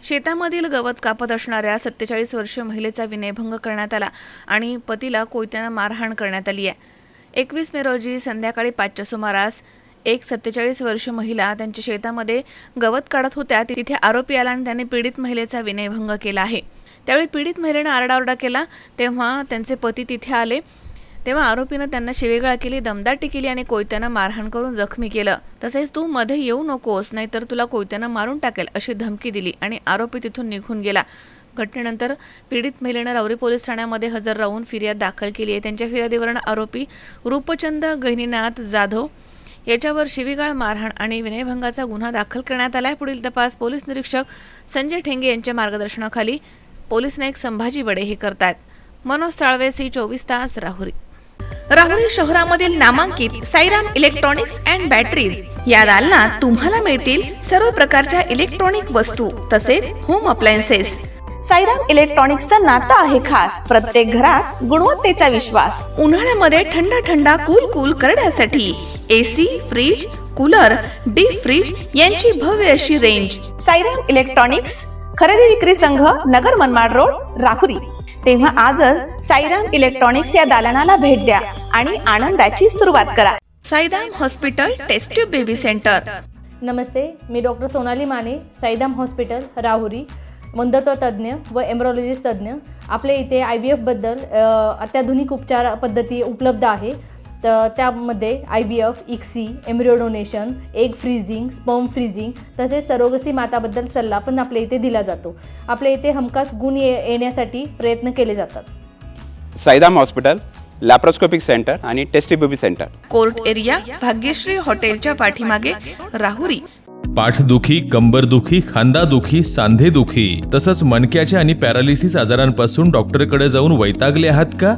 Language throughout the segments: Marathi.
शेतामधील गवत कापत असणाऱ्या 47 वर्षीय महिलेचा विनयभंग करण्यात आला आणि पतीला कोयत्याने मारहाण करण्यात आली आहे। 21 मे रोजी संध्याकाळी 5च्या सुमारास एक 47 वर्षीय महिला त्यांच्या शेतामध्ये गवत काढत होत्या। तिथे आरोपी आला आणि त्याने पीडित महिलेचा विनयभंग केला आहे। त्यावेळी पीडित महिलेने आरडाओरडा केला तेव्हा त्यांचे पती तिथे आले। तेव्हा आरोपीने त्यांना शिवीगाळ केली, दमदाटी केली आणि कोयत्याने मारहाण करून जखमी केलं। तसेच तू मध्ये येऊ नकोस नाहीतर तुला कोयत्याने मारून टाकेल अशी धमकी दिली आणि आरोपी तिथून निघून गेला। घटनेनंतर पीडित महिलेने राहुरी पोलीस ठाण्यामध्ये हजर राहून फिर्याद दाखल केली आहे। त्यांच्या फिर्यादीवरून आरोपी रूपचंद गहिनीनाथ जाधव याच्यावर शिवीगाळ, मारहाण आणि विनयभंगाचा गुन्हा दाखल करण्यात आला आहे। पुढील तपास पोलीस निरीक्षक संजय ठेंगे यांच्या मार्गदर्शनाखाली पोलीस नायक संभाजी बडे हे करतात। मनोज साळवे, C24 तास, राहुरी। राहुरी शहरामधील नामांकित साईराम इलेक्ट्रॉनिक्स अँड बॅटरीज या दालनात तुम्हाला मिळतील सर्व प्रकारच्या इलेक्ट्रॉनिक वस्तू तसेच होम अप्लायन्सेस। साईराम इलेक्ट्रॉनिक्सचं नातं आहे खास, प्रत्येक घरात गुणवत्तेचा विश्वास। उन्हाळ्यामध्ये थंड कूल करण्यासाठी AC, fridge, cooler, deep freeze यांची भव्य अशी रेंज। साईराम इलेक्ट्रॉनिक्स खरेदी विक्री संघ, नगर मनमाड रोड, राहुरी। तेव्हा आजच साईराम इलेक्ट्रॉनिक्स या दालनाला भेट द्या आणि आनंदाची सुरुवात करा। Sairam hospital test tube baby centre. नमस्ते, मी डॉक्टर सोनाली माने, साईराम हॉस्पिटल राहुरी, मंदत्व तज्ज्ञ व एम्ब्रॉलॉजिस्ट तज्ज्ञ। आपल्या इथे IVF बद्दल अत्याधुनिक उपचार पद्धती उपलब्ध आहे। तर त्यामध्ये IVF, ICSI, embryo donation, egg freezing, sperm freezing तसेच सरोगसी माताबद्दल सल्ला पण आपल्या इथे दिला जातो। आपल्या इथे हमखास गुण येण्यासाठी प्रयत्न केले जातात। साईराम हॉस्पिटल, लॅप्रोस्कोपिक सेंटर आणि test baby centre, court area, Bhagyashree हॉटेलच्या पाठीमागे, राहुरी। पाठदुखी, कंबरदुखी, खांदादुखी, सांधेदुखी तसंच मणक्याच्या आणि पॅरालिसिस आजारांपासून डॉक्टरकडे जाऊन वैतागले आहात का?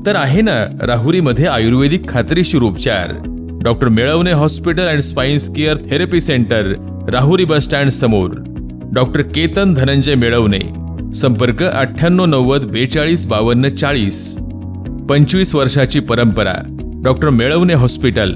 तर आहे ना राहुरीमध्ये आयुर्वेदिक खात्रीशीर उपचार। Doctor Melavane hospital and spine care therapy centre, Rahuri bus stand समोर। डॉक्टर केतन धनंजय मेळवणे, संपर्क 9890 42 52 40। 25 वर्षाची परंपरा, डॉक्टर मेळवणे हॉस्पिटल।